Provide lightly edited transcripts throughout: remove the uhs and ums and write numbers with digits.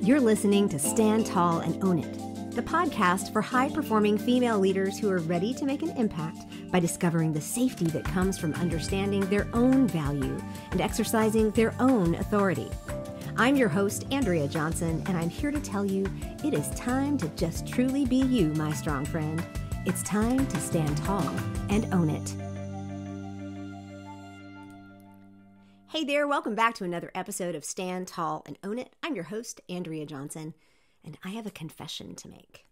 You're listening to Stand Tall and Own It, the podcast for high-performing female leaders who are ready to make an impact by discovering the safety that comes from understanding their own value and exercising their own authority. I'm your host, Andrea Johnson, and I'm here to tell you it is time to just truly be you, my strong friend. It's time to stand tall and own it. Hey there, welcome back to another episode of Stand Tall and Own It. I'm your host, Andrea Johnson, and I have a confession to make.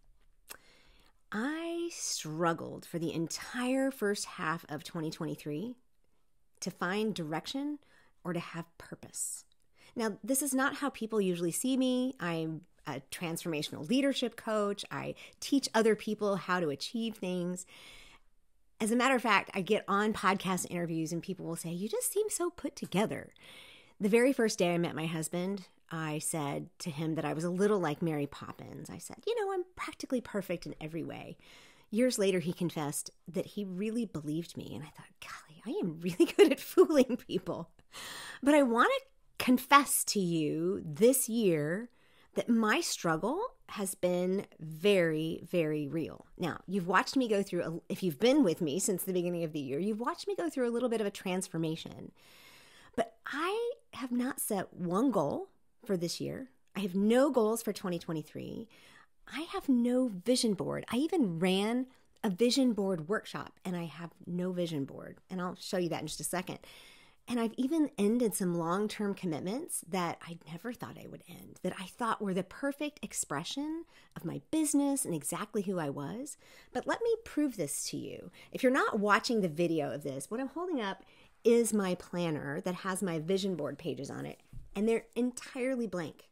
I struggled for the entire first half of 2023 to find direction or to have purpose. Now, this is not how people usually see me. I'm a transformational leadership coach. I teach other people how to achieve things. As a matter of fact, I get on podcast interviews and people will say, "You just seem so put together." The very first day I met my husband, I said to him that I was a little like Mary Poppins. I said, I'm practically perfect in every way. Years later, he confessed that he really believed me. And I thought, golly, I am really good at fooling people. But I want to confess to you this year that my struggle has been very, very real. Now, you've watched me go through, if you've been with me since the beginning of the year, you've watched me go through a little bit of a transformation. But I have not set one goal for this year. I have no goals for 2023. I have no vision board. I even ran a vision board workshop and I have no vision board. And I'll show you that in just a second. And I've even ended some long-term commitments that I never thought I would end, that I thought were the perfect expression of my business and exactly who I was. But let me prove this to you. If you're not watching the video of this, what I'm holding up is my planner that has my vision board pages on it, and they're entirely blank.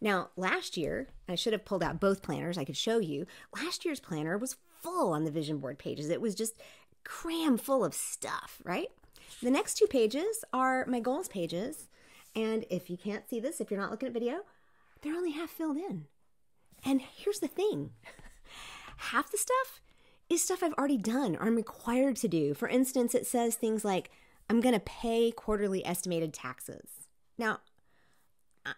Now, last year, I should have pulled out both planners. I could show you. Last year's planner was full on the vision board pages. It was just cram full of stuff, right? The next two pages are my goals pages. And if you can't see this, if you're not looking at video, they're only half filled in. And here's the thing. Half the stuff is stuff I've already done or I'm required to do. For instance, it says things like, I'm going to pay quarterly estimated taxes. Now,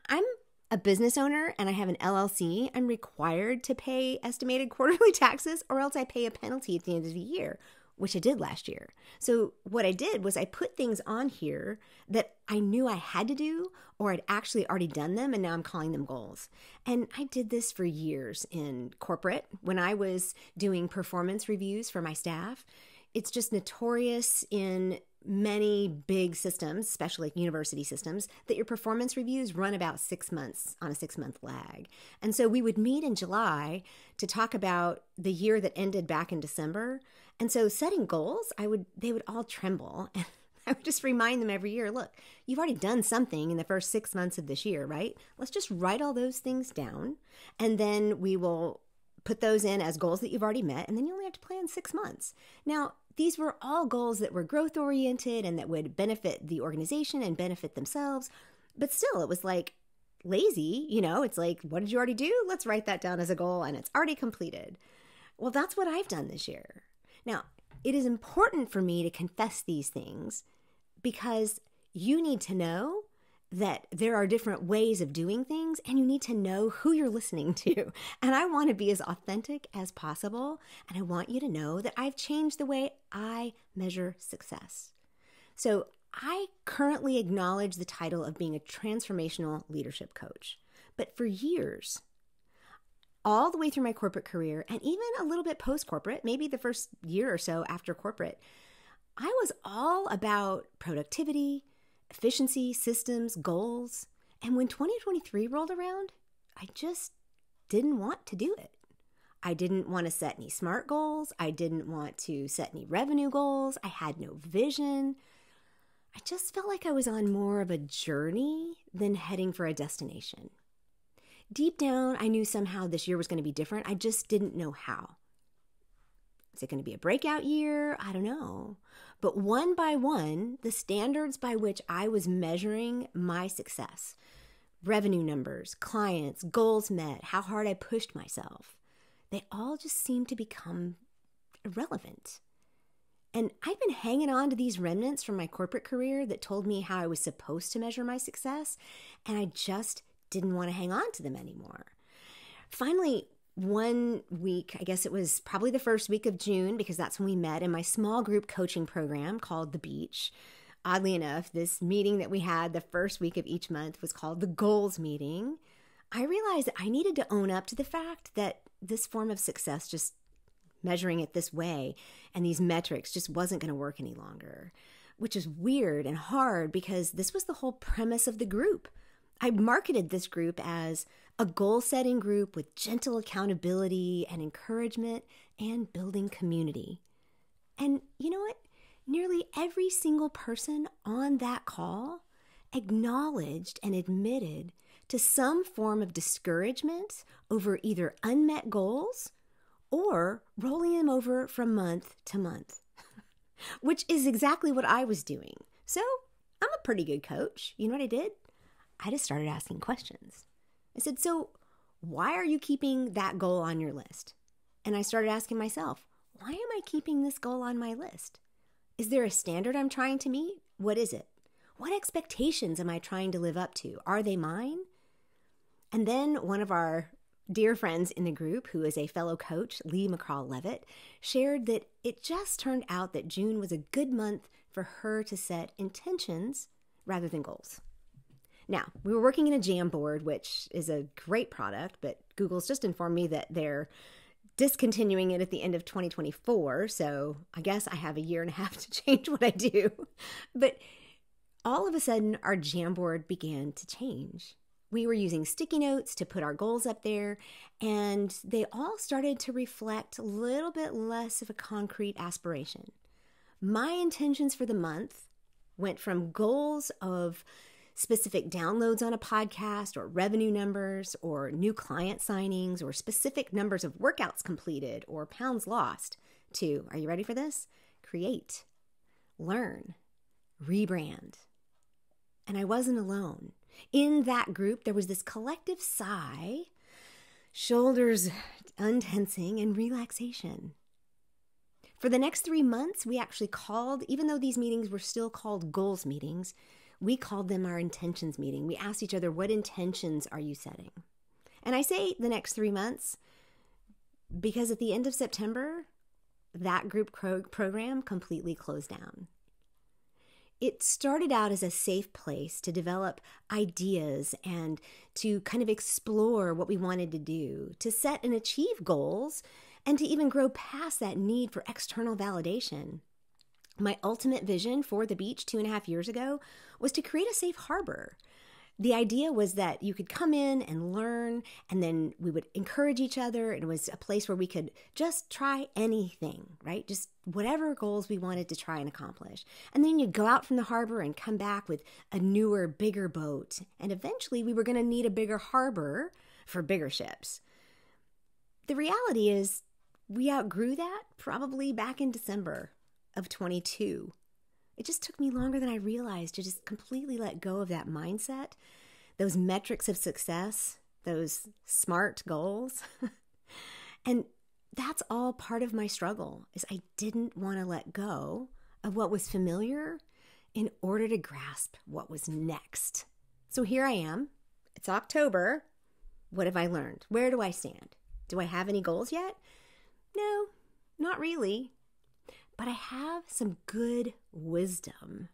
I'm a business owner and I have an LLC. I'm required to pay estimated quarterly taxes or else I pay a penalty at the end of the year, which I did last year. So what I did was I put things on here that I knew I had to do or I'd actually already done them and now I'm calling them goals. And I did this for years in corporate when I was doing performance reviews for my staff. It's just notorious in many big systems, especially like university systems, that your performance reviews run about 6 months on a 6-month lag. And so we would meet in July to talk about the year that ended back in December. And so setting goals, they would all tremble. And I would just remind them every year, look, you've already done something in the first 6 months of this year, right? Let's just write all those things down. And then we will put those in as goals that you've already met. And then you only have to plan 6 months. Now, these were all goals that were growth oriented and that would benefit the organization and benefit themselves. But still, it was like lazy, it's like, what did you already do? Let's write that down as a goal and it's already completed. Well, that's what I've done this year. Now, it is important for me to confess these things because you need to know that there are different ways of doing things and you need to know who you're listening to. And I want to be as authentic as possible. And I want you to know that I've changed the way I measure success. So I currently acknowledge the title of being a transformational leadership coach. But for years, all the way through my corporate career and even a little bit post-corporate, maybe the first year or so after corporate, I was all about productivity, efficiency, systems, goals. And when 2023 rolled around, I just didn't want to do it. I didn't want to set any SMART goals. I didn't want to set any revenue goals. I had no vision. I just felt like I was on more of a journey than heading for a destination. Deep down, I knew somehow this year was going to be different. I just didn't know how. Is it going to be a breakout year? I don't know. But one by one, the standards by which I was measuring my success, revenue numbers, clients, goals met, how hard I pushed myself, they all just seemed to become irrelevant. And I've been hanging on to these remnants from my corporate career that told me how I was supposed to measure my success, and I just didn't want to hang on to them anymore. Finally, one week, I guess it was probably the first week of June, because that's when we met in my small group coaching program called The Beach. Oddly enough, this meeting that we had the first week of each month was called the goals meeting. I realized that I needed to own up to the fact that this form of success, just measuring it this way and these metrics, just wasn't going to work any longer, which is weird and hard because this was the whole premise of the group. I marketed this group as a goal-setting group with gentle accountability and encouragement and building community. And you know what? Nearly every single person on that call acknowledged and admitted to some form of discouragement over either unmet goals or rolling them over from month to month, which is exactly what I was doing. So I'm a pretty good coach. You know what I did? I just started asking questions. I said, so why are you keeping that goal on your list? And I started asking myself, why am I keeping this goal on my list? Is there a standard I'm trying to meet? What is it? What expectations am I trying to live up to? Are they mine? And then one of our dear friends in the group, who is a fellow coach, Lee McCraw-Levitt, shared that it just turned out that June was a good month for her to set intentions rather than goals. Now, we were working in a Jamboard, which is a great product, but Google's just informed me that they're discontinuing it at the end of 2024. So I guess I have a year and a half to change what I do. But all of a sudden, our Jamboard began to change. We were using sticky notes to put our goals up there, and they all started to reflect a little bit less of a concrete aspiration. My intentions for the month went from goals of specific downloads on a podcast or revenue numbers or new client signings or specific numbers of workouts completed or pounds lost to, are you ready for this? Create, learn, rebrand. And I wasn't alone. In that group, there was this collective sigh, shoulders untensing, and relaxation. For the next 3 months, we actually called, even though these meetings were still called goals meetings, we called them our intentions meeting. We asked each other, what intentions are you setting? And I say the next 3 months because at the end of September, that group program completely closed down. It started out as a safe place to develop ideas and to kind of explore what we wanted to do, to set and achieve goals, and to even grow past that need for external validation. My ultimate vision for the beach 2.5 years ago was to create a safe harbor. The idea was that you could come in and learn, and then we would encourage each other. It was a place where we could just try anything, right? Just whatever goals we wanted to try and accomplish. And then you'd go out from the harbor and come back with a newer, bigger boat. And eventually we were going to need a bigger harbor for bigger ships. The reality is we outgrew that probably back in December of 22. It just took me longer than I realized to just completely let go of that mindset, those metrics of success, those SMART goals. And that's all part of my struggle, is I didn't want to let go of what was familiar in order to grasp what was next. So here I am. It's October. What have I learned? Where do I stand? Do I have any goals yet? No, not really. But I have some good wisdom.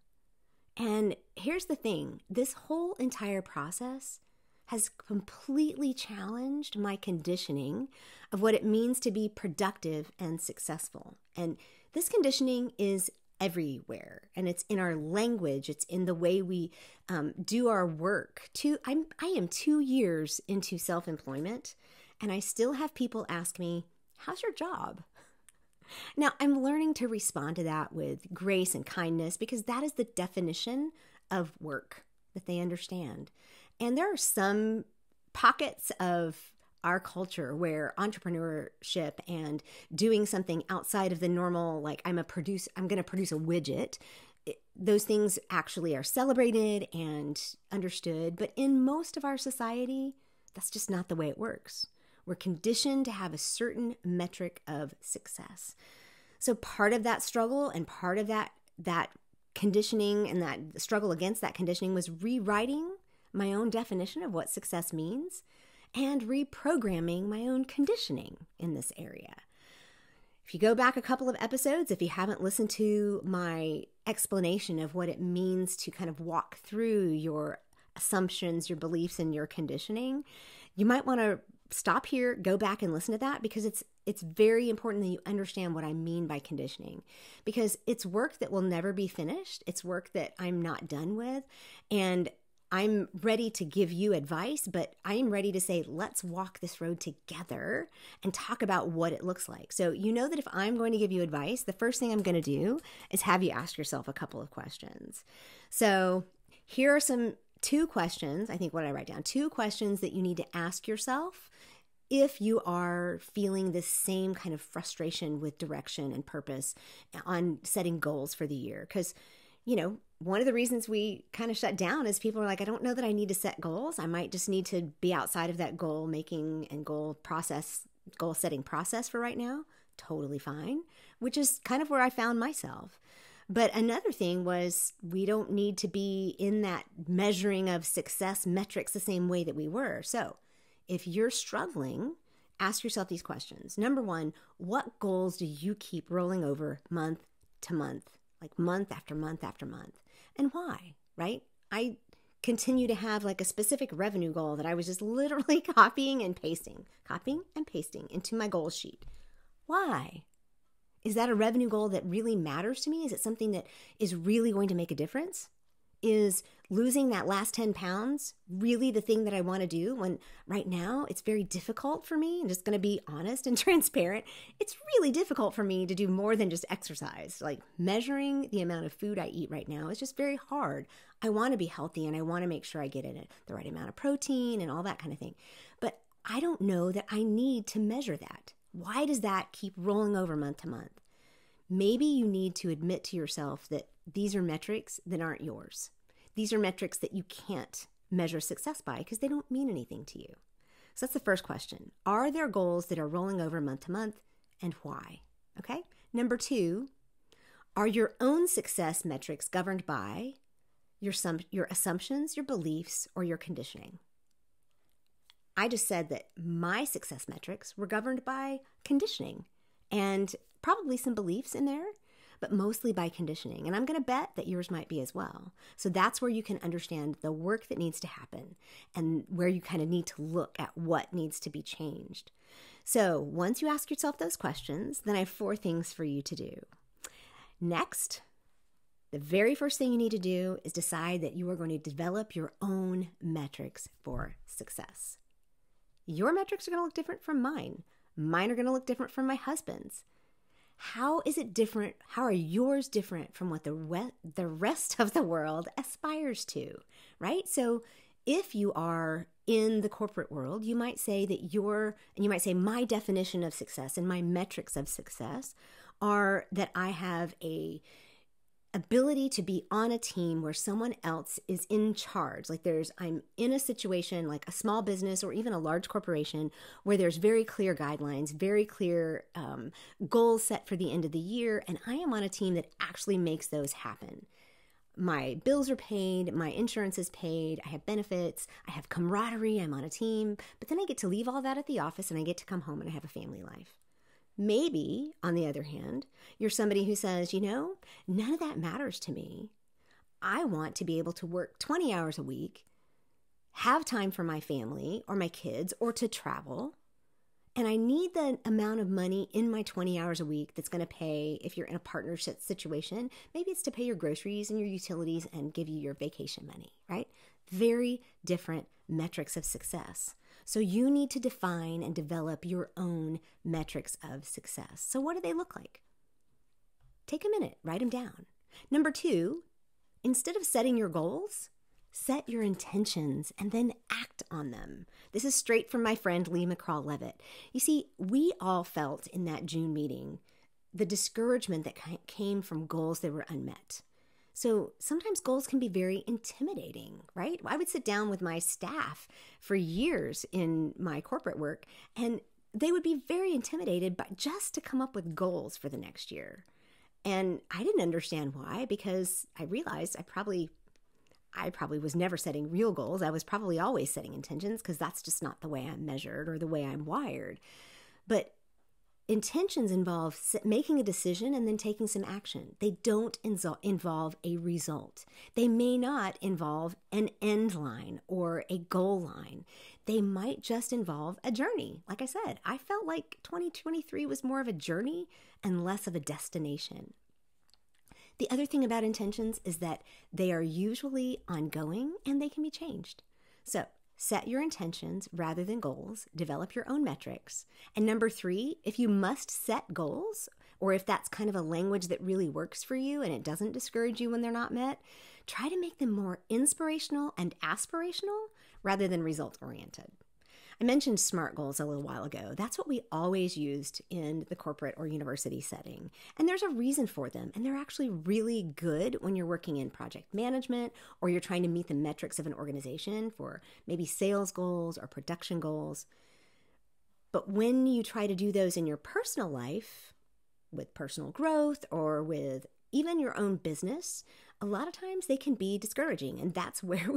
And here's the thing. This whole entire process has completely challenged my conditioning of what it means to be productive and successful. And this conditioning is everywhere. And it's in our language. It's in the way we do our work. I am 2 years into self-employment, and I still have people ask me, how's your job? Now, I'm learning to respond to that with grace and kindness because that is the definition of work that they understand. And there are some pockets of our culture where entrepreneurship and doing something outside of the normal, like I'm going to produce a widget, those things actually are celebrated and understood. But in most of our society, that's just not the way it works. We're conditioned to have a certain metric of success. So part of that struggle and part of that conditioning and that struggle against that conditioning was rewriting my own definition of what success means and reprogramming my own conditioning in this area. If you go back a couple of episodes, if you haven't listened to my explanation of what it means to kind of walk through your assumptions, your beliefs, and your conditioning, you might want to stop here, go back and listen to that, because it's very important that you understand what I mean by conditioning, because it's work that will never be finished. It's work that I'm not done with, and I'm ready to give you advice, but I'm ready to say, let's walk this road together and talk about what it looks like. So you know that if I'm going to give you advice, the first thing I'm going to do is have you ask yourself a couple of questions. So here are two questions, I think what I write down, 2 questions that you need to ask yourself if you are feeling this same kind of frustration with direction and purpose on setting goals for the year. Because, one of the reasons we kind of shut down is people are like, I don't know that I need to set goals. I might just need to be outside of that goal making and goal setting process for right now. Totally fine, which is kind of where I found myself. But another thing was, we don't need to be in that measuring of success metrics the same way that we were. So if you're struggling, ask yourself these questions. Number 1, what goals do you keep rolling over month to month, like month after month after month? And why, right? I continue to have like a specific revenue goal that I was just literally copying and pasting into my goal sheet. Why? Is that a revenue goal that really matters to me? Is it something that is really going to make a difference? Is losing that last 10 pounds really the thing that I want to do when right now it's very difficult for me? I'm just going to be honest and transparent. It's really difficult for me to do more than just exercise. Like measuring the amount of food I eat right now is just very hard. I want to be healthy and I want to make sure I get in it the right amount of protein and all that kind of thing. But I don't know that I need to measure that. Why does that keep rolling over month to month? Maybe you need to admit to yourself that these are metrics that aren't yours. These are metrics that you can't measure success by because they don't mean anything to you. So that's the first question. Are there goals that are rolling over month to month, and why? Okay. Number 2, are your own success metrics governed by your assumptions, your beliefs, or your conditioning? I just said that my success metrics were governed by conditioning and probably some beliefs in there, but mostly by conditioning. And I'm going to bet that yours might be as well. So that's where you can understand the work that needs to happen and where you kind of need to look at what needs to be changed. So once you ask yourself those questions, then I have 4 things for you to do. Next, the very first thing you need to do is decide that you are going to develop your own metrics for success. Your metrics are going to look different from mine. Mine are going to look different from my husband's. How is it different? How are yours different from what the rest of the world aspires to, right? So if you are in the corporate world, you might say my definition of success and my metrics of success are that I have a ability to be on a team where someone else is in charge. Like I'm in a situation like a small business or even a large corporation where there's very clear guidelines, very clear goals set for the end of the year. And I am on a team that actually makes those happen. My bills are paid, my insurance is paid, I have benefits, I have camaraderie, I'm on a team, but then I get to leave all that at the office and I get to come home and I have a family life. Maybe, on the other hand, you're somebody who says, none of that matters to me. I want to be able to work 20 hours a week, have time for my family or my kids or to travel, and I need the amount of money in my 20 hours a week that's going to pay, if you're in a partnership situation, maybe it's to pay your groceries and your utilities and give you your vacation money, right? Very different metrics of success. So you need to define and develop your own metrics of success. So what do they look like? Take a minute, write them down. Number 2, instead of setting your goals, set your intentions and then act on them. This is straight from my friend Lee McCraw-Levitt. You see, we all felt in that June meeting the discouragement that came from goals that were unmet. So sometimes goals can be very intimidating, right? I would sit down with my staff for years in my corporate work, and they would be very intimidated by just to come up with goals for the next year. And I didn't understand why, because I realized I probably was never setting real goals. I was probably always setting intentions because that's just not the way I'm measured or the way I'm wired. But intentions involve making a decision and then taking some action. They don't involve a result. They may not involve an end line or a goal line. They might just involve a journey. Like I said, I felt like 2023 was more of a journey and less of a destination. The other thing about intentions is that they are usually ongoing and they can be changed. So set your intentions rather than goals. Develop your own metrics. And number 3, if you must set goals, or if that's kind of a language that really works for you and it doesn't discourage you when they're not met, try to make them more inspirational and aspirational rather than result-oriented. I mentioned SMART goals a little while ago. That's what we always used in the corporate or university setting. And there's a reason for them. And they're actually really good when you're working in project management or you're trying to meet the metrics of an organization for maybe sales goals or production goals. But when you try to do those in your personal life, with personal growth or with even your own business, a lot of times they can be discouraging. And that's where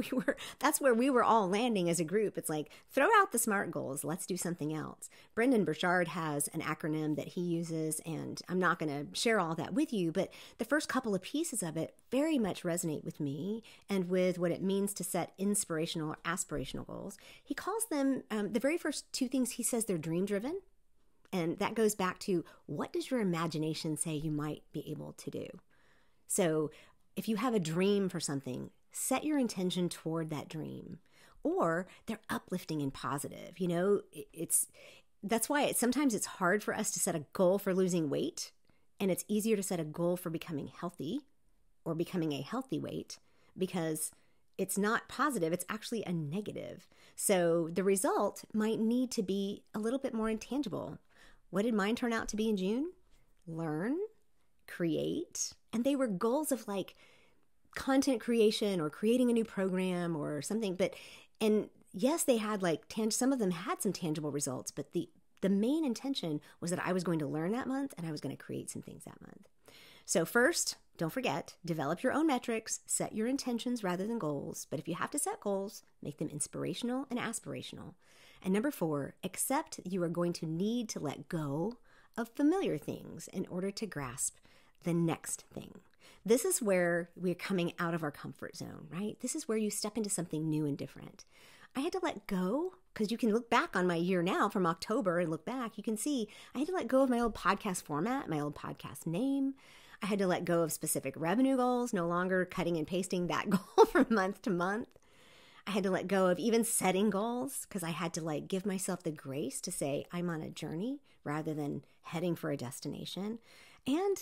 we were all landing as a group. It's like, throw out the SMART goals. Let's do something else. Brendan Burchard has an acronym that he uses, and I'm not going to share all that with you, but the first couple of pieces of it very much resonate with me and with what it means to set inspirational or aspirational goals. He calls them, the very first 2 things he says, they're dream driven. And that goes back to, what does your imagination say you might be able to do? So if you have a dream for something, set your intention toward that dream. Or they're uplifting and positive. You know, that's why sometimes it's hard for us to set a goal for losing weight, and it's easier to set a goal for becoming healthy or becoming a healthy weight, because it's not positive, it's actually a negative. So the result might need to be a little bit more intangible. What did mine turn out to be in June? Learn, create, and they were goals of like content creation or creating a new program or something. And yes, they had like, some of them had some tangible results, but the main intention was that I was going to learn that month and I was going to create some things that month. So first, don't forget, develop your own metrics, set your intentions rather than goals. But if you have to set goals, make them inspirational and aspirational. And number 4, accept you are going to need to let go of familiar things in order to grasp the next thing. This is where we're coming out of our comfort zone, right? This is where you step into something new and different. I had to let go, because you can look back on my year now from October and look back, you can see I had to let go of my old podcast format, my old podcast name. I had to let go of specific revenue goals, no longer cutting and pasting that goal from month to month. I had to let go of even setting goals, because I had to like give myself the grace to say I'm on a journey rather than heading for a destination. And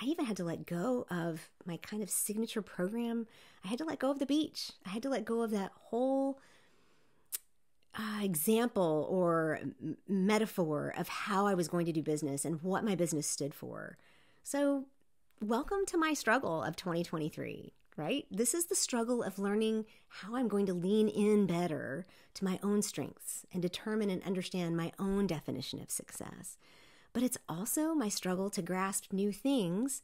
I even had to let go of my kind of signature program. I had to let go of the beach. I had to let go of that whole example or metaphor of how I was going to do business and what my business stood for. So welcome to my struggle of 2023. Right? This is the struggle of learning how I'm going to lean in better to my own strengths and determine and understand my own definition of success. But it's also my struggle to grasp new things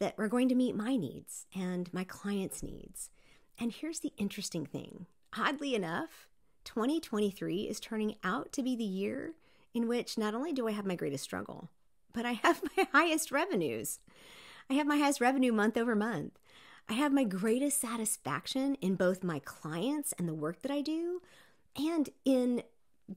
that are going to meet my needs and my clients' needs. And here's the interesting thing. Oddly enough, 2023 is turning out to be the year in which not only do I have my greatest struggle, but I have my highest revenues. I have my highest revenue month over month. I have my greatest satisfaction in both my clients and the work that I do, and in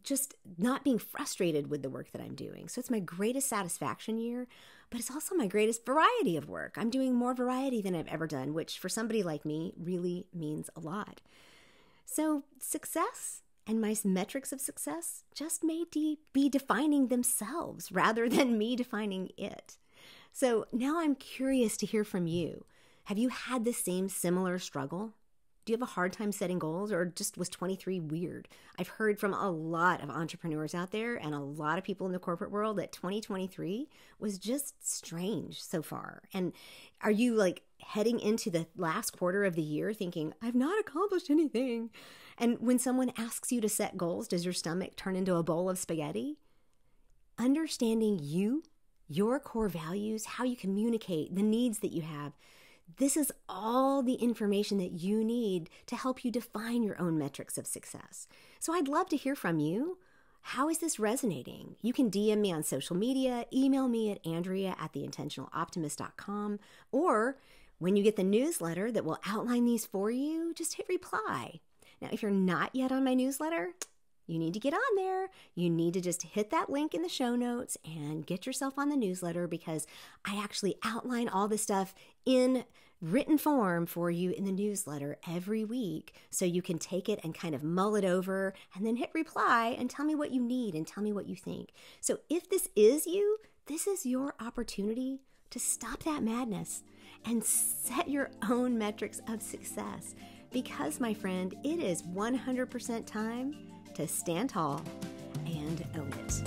just not being frustrated with the work that I'm doing. So it's my greatest satisfaction year, but it's also my greatest variety of work. I'm doing more variety than I've ever done, which for somebody like me really means a lot. So success and my metrics of success just may be defining themselves rather than me defining it. So now I'm curious to hear from you. Have you had the same similar struggle? Do you have a hard time setting goals, or just was 23 weird? I've heard from a lot of entrepreneurs out there and a lot of people in the corporate world that 2023 was just strange so far. And are you like heading into the last quarter of the year thinking, I've not accomplished anything? And when someone asks you to set goals, does your stomach turn into a bowl of spaghetti? Understanding you, your core values, how you communicate, the needs that you have, This is all the information that you need to help you define your own metrics of success. So I'd love to hear from you. How is this resonating? You can DM me on social media, email me at andrea@theintentionaloptimist.com, or when you get the newsletter that will outline these for you, just hit reply. Now, if you're not yet on my newsletter, you need to get on there. You need to just hit that link in the show notes and get yourself on the newsletter, because I actually outline all this stuff in written form for you in the newsletter every week, so you can take it and kind of mull it over and then hit reply and tell me what you need and tell me what you think. So if this is you, this is your opportunity to stop that madness and set your own metrics of success, because, my friend, it is 100% time to stand tall and own it.